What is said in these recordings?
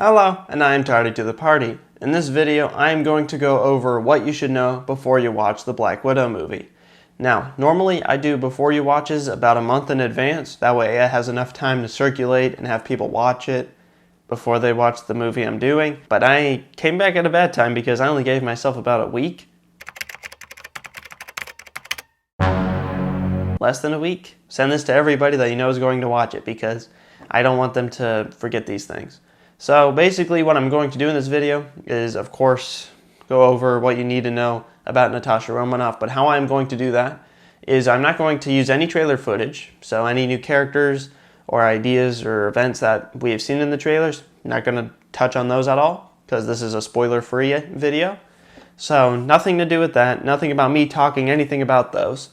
Hello, and I am Tardy to the Party. In this video, I am going to go over what you should know before you watch the Black Widow movie. Now, normally I do before you watches about a month in advance, that way it has enough time to circulate and have people watch it before they watch the movie I'm doing. But I came back at a bad time because I only gave myself about a week. Less than a week. Send this to everybody that you know is going to watch it because I don't want them to forget these things. So basically what I'm going to do in this video is, of course, go over what you need to know about Natasha Romanoff, but how I'm going to do that is I'm not going to use any trailer footage, so any new characters or ideas or events that we have seen in the trailers, I'm not going to touch on those at all because this is a spoiler-free video. So nothing to do with that, nothing about me talking anything about those.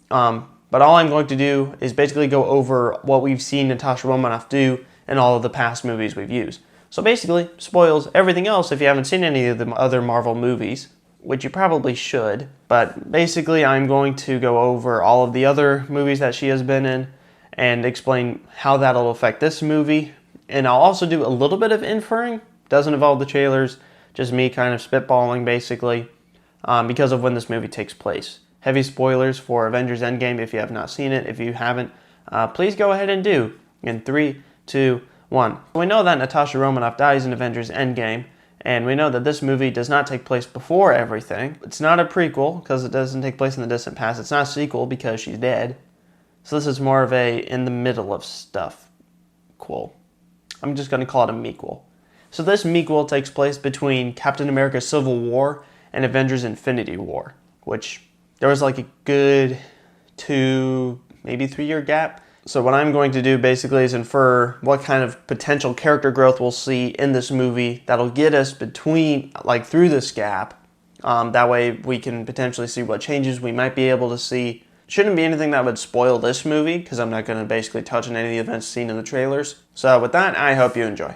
But all I'm going to do is basically go over what we've seen Natasha Romanoff do in all of the past movies we've used. So basically, spoils everything else if you haven't seen any of the other Marvel movies, which you probably should. But basically, I'm going to go over all of the other movies that she has been in and explain how that'll affect this movie. And I'll also do a little bit of inferring. Doesn't involve the trailers, just me kind of spitballing basically, because of when this movie takes place. Heavy spoilers for Avengers Endgame if you have not seen it. If you haven't, please go ahead and do. In 3, 2, 1. We know that Natasha Romanoff dies in Avengers Endgame, and we know that this movie does not take place before everything. It's not a prequel because it doesn't take place in the distant past. It's not a sequel because she's dead. So this is more of a in the middle of stuff quel. I'm just going to call it a mequel. So this mequel takes place between Captain America Civil War and Avengers Infinity War, which there was like a good 2, maybe 3-year gap. So what I'm going to do basically is infer what kind of potential character growth we'll see in this movie that'll get us between, like through this gap. That way we can potentially see what changes we might be able to see. Shouldn't be anything that would spoil this movie because I'm not going to basically touch on any of the events seen in the trailers. So with that, I hope you enjoy.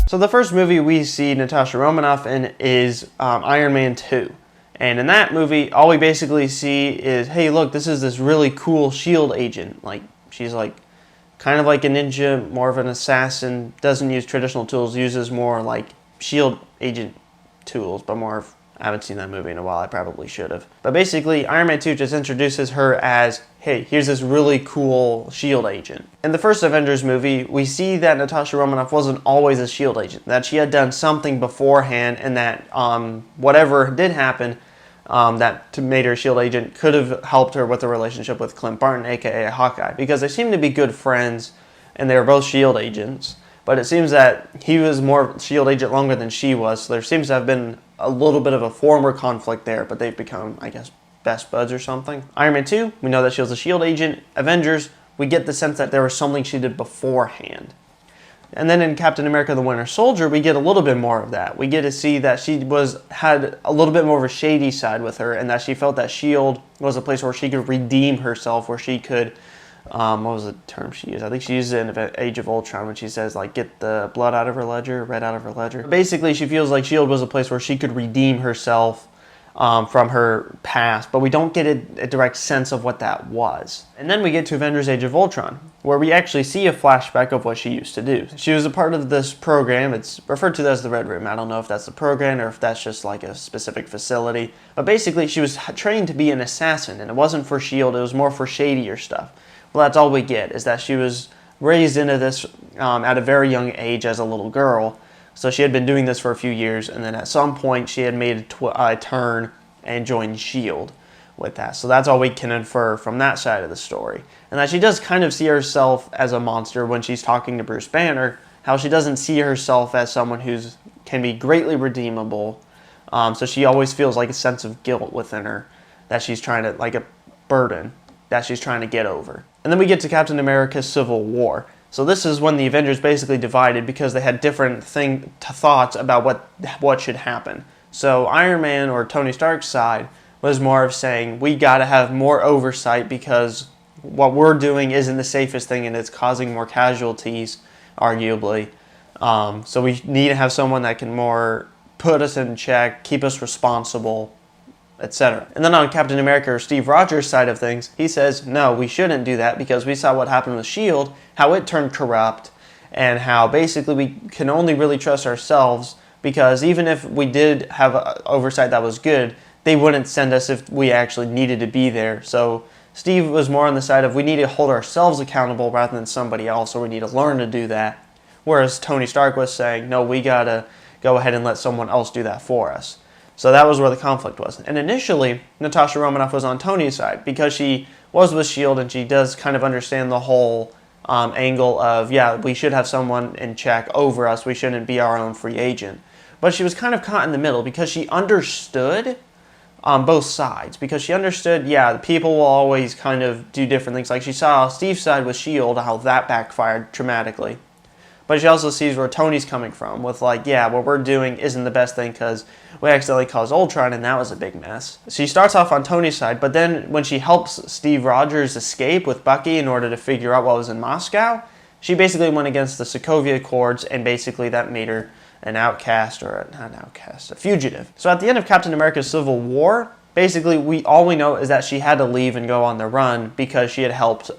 So the first movie we see Natasha Romanoff in is Iron Man 2. And in that movie, all we basically see is, hey, look, this is this really cool S.H.I.E.L.D. agent. Like, she's like, kind of like a ninja, more of an assassin, doesn't use traditional tools, uses more like S.H.I.E.L.D. agent tools, but more of, I haven't seen that movie in a while, I probably should have. But basically, Iron Man 2 just introduces her as, hey, here's this really cool S.H.I.E.L.D. agent. In the first Avengers movie, we see that Natasha Romanoff wasn't always a S.H.I.E.L.D. agent, that she had done something beforehand, and that whatever did happen, that made her S.H.I.E.L.D. agent could have helped her with a relationship with Clint Barton, aka Hawkeye, because they seem to be good friends, and they were both S.H.I.E.L.D. agents. But it seems that he was more S.H.I.E.L.D. agent longer than she was, so there seems to have been a little bit of a former conflict there, but they've become, I guess, best buds or something. Iron Man 2, we know that she was a S.H.I.E.L.D. agent. Avengers, we get the sense that there was something she did beforehand. And then in Captain America the Winter Soldier, we get a little bit more of that. We get to see that she had a little bit more of a shady side with her, and that she felt that S.H.I.E.L.D. was a place where she could redeem herself, where she could, what was the term she used? I think she used it in Age of Ultron when she says, like, get the blood out of her ledger, red out of her ledger. Basically, she feels like S.H.I.E.L.D. was a place where she could redeem herself from her past, but we don't get a direct sense of what that was. And then we get to Avengers Age of Ultron, where we actually see a flashback of what she used to do. She was a part of this program. It's referred to as the Red Room. I don't know if that's the program or if that's just like a specific facility. But basically, she was trained to be an assassin, and it wasn't for S.H.I.E.L.D., it was more for shadier stuff. Well, that's all we get, is that she was raised into this at a very young age as a little girl. So she had been doing this for a few years, and then at some point she had made a turn and joined S.H.I.E.L.D. with that. So that's all we can infer from that side of the story. And that she does kind of see herself as a monster when she's talking to Bruce Banner, how she doesn't see herself as someone who can be greatly redeemable. So she always feels like a sense of guilt within her, that she's trying to, like a burden, that she's trying to get over. And then we get to Captain America Civil War. So this is when the Avengers basically divided because they had different thoughts about what should happen. So Iron Man, or Tony Stark's side, was more of saying, we gotta have more oversight because what we're doing isn't the safest thing and it's causing more casualties, arguably. So we need to have someone that can more put us in check, keep us responsible, etc. And then on Captain America or Steve Rogers' side of things, he says, no, we shouldn't do that because we saw what happened with S.H.I.E.L.D., how it turned corrupt, and how basically we can only really trust ourselves because even if we did have oversight that was good, they wouldn't send us if we actually needed to be there. So Steve was more on the side of we need to hold ourselves accountable rather than somebody else, or we need to learn to do that. Whereas Tony Stark was saying, no, we gotta go ahead and let someone else do that for us. So that was where the conflict was. And initially, Natasha Romanoff was on Tony's side because she was with S.H.I.E.L.D. and she does kind of understand the whole angle of, yeah, we should have someone in check over us. We shouldn't be our own free agent. But she was kind of caught in the middle because she understood on both sides. Because she understood, yeah, people will always kind of do different things. Like she saw Steve's side with S.H.I.E.L.D., how that backfired dramatically. But she also sees where Tony's coming from with like, yeah, what we're doing isn't the best thing because we accidentally caused Ultron and that was a big mess. She starts off on Tony's side, but then when she helps Steve Rogers escape with Bucky in order to figure out what was in Moscow, she basically went against the Sokovia Accords and basically that made her an outcast, or not an outcast, a fugitive. So at the end of Captain America's Civil War, basically all we know is that she had to leave and go on the run because she had helped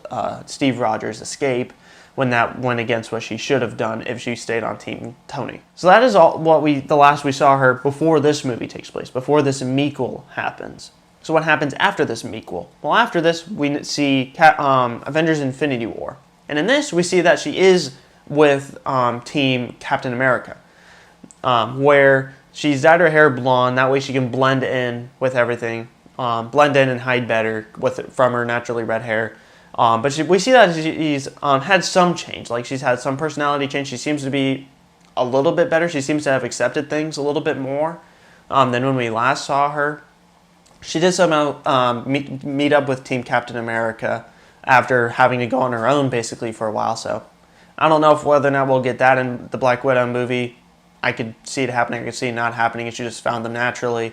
Steve Rogers escape, when that went against what she should have done if she stayed on Team Tony. So that is all the last we saw her before this movie takes place, before this mequel happens. So what happens after this mequel? Well, after this, we see Avengers Infinity War. And in this, we see that she is with Team Captain America, where she's dyed her hair blonde, that way she can blend in with everything, blend in and hide better from her naturally red hair. But we see that she's had some change. Like she's had some personality change. She seems to be a little bit better. She seems to have accepted things a little bit more than when we last saw her. She did somehow meet up with Team Captain America after having to go on her own basically for a while. So I don't know whether or not we'll get that in the Black Widow movie. I could see it happening. I could see it not happening. She just found them naturally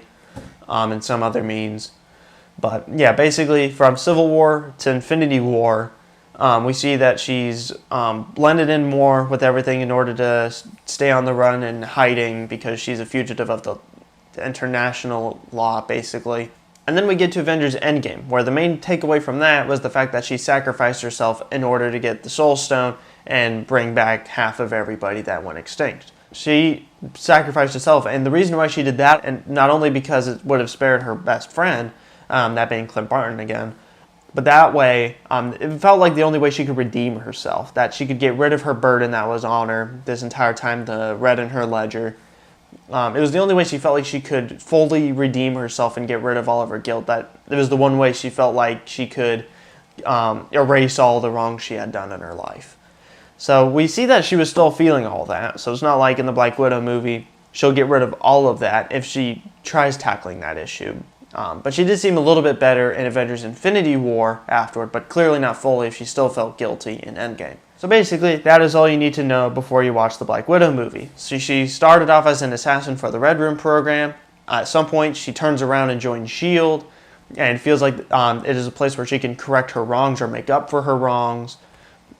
in some other means. But yeah, basically from Civil War to Infinity War, we see that she's blended in more with everything in order to stay on the run and hiding because she's a fugitive of the international law, basically. And then we get to Avengers Endgame, where the main takeaway from that was the fact that she sacrificed herself in order to get the Soul Stone and bring back half of everybody that went extinct. She sacrificed herself, and the reason why she did that, and not only because it would have spared her best friend, that being Clint Barton again. But that way, it felt like the only way she could redeem herself, that she could get rid of her burden that was on her this entire time, the red in her ledger. It was the only way she felt like she could fully redeem herself and get rid of all of her guilt. That it was the one way she felt like she could erase all the wrongs she had done in her life. So we see that she was still feeling all that. So it's not like in the Black Widow movie, she'll get rid of all of that if she tries tackling that issue. But she did seem a little bit better in Avengers Infinity War afterward, but clearly not fully if she still felt guilty in Endgame. So basically, that is all you need to know before you watch the Black Widow movie. So she started off as an assassin for the Red Room program. At some point, she turns around and joins S.H.I.E.L.D. and feels like it is a place where she can correct her wrongs or make up for her wrongs.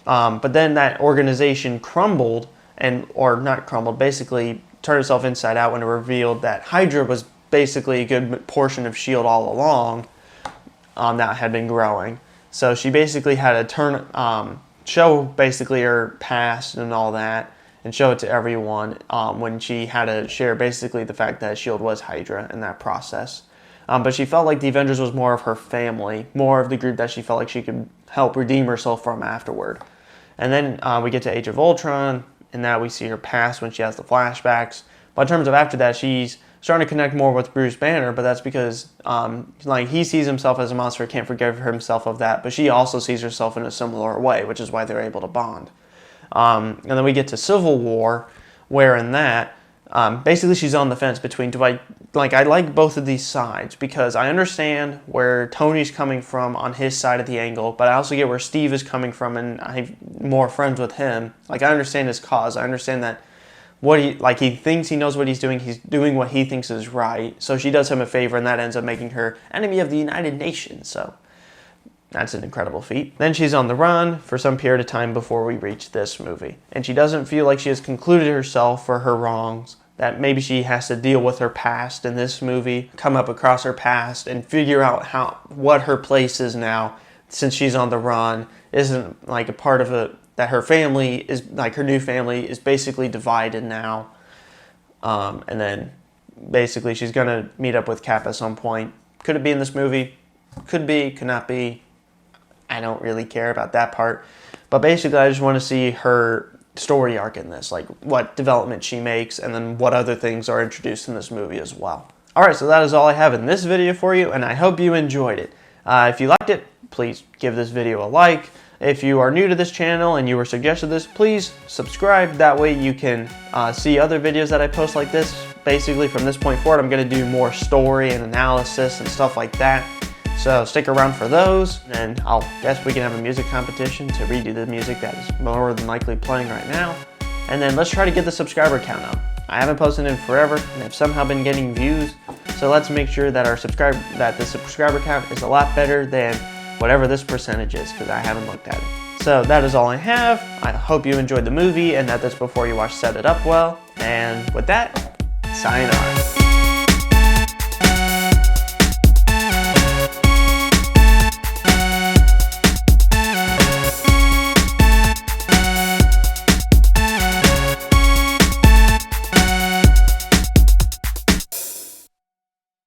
But then that organization crumbled, basically turned itself inside out when it revealed that Hydra was basically a good portion of S.H.I.E.L.D. all along that had been growing. So she basically had to show basically her past and all that and show it to everyone when she had to share basically the fact that S.H.I.E.L.D. was Hydra in that process. But she felt like the Avengers was more of her family, more of the group that she felt like she could help redeem herself from afterward. And then we get to Age of Ultron, and now we see her past when she has the flashbacks. But in terms of after that, she's starting to connect more with Bruce Banner, but that's because he sees himself as a monster, can't forgive himself of that, but she also sees herself in a similar way, which is why they're able to bond. And then we get to Civil War, where in that, basically she's on the fence between, I like both of these sides, because I understand where Tony's coming from on his side of the angle, but I also get where Steve is coming from, and I'm more friends with him. I understand his cause, I understand that he thinks he knows what he's doing what he thinks is right. So she does him a favor, and that ends up making her enemy of the United Nations. So that's an incredible feat. Then she's on the run for some period of time before we reach this movie. And she doesn't feel like she has concluded herself for her wrongs, that maybe she has to deal with her past in this movie, come up across her past and figure out what her place is now since she's on the run. Isn't like a part of it that her family is, like her new family is basically divided now. And then basically she's gonna meet up with Cap at some point. Could it be in this movie? Could be, could not be. I don't really care about that part. But basically I just want to see her story arc in this, like what development she makes and then what other things are introduced in this movie as well. Alright, so that is all I have in this video for you, and I hope you enjoyed it. If you liked it, please give this video a like. If you are new to this channel and you were suggested this, please subscribe. That way you can see other videos that I post like this. Basically from this point forward, I'm going to do more story and analysis and stuff like that. So stick around for those, and I'll guess we can have a music competition to redo the music that is more than likely playing right now. And then let's try to get the subscriber count up. I haven't posted in forever, and I've somehow been getting views. So let's make sure that the subscriber count is a lot better than whatever this percentage is, because I haven't looked at it. So that is all I have. I hope you enjoyed the movie and that this before you watch set it up well. And with that, sayonara.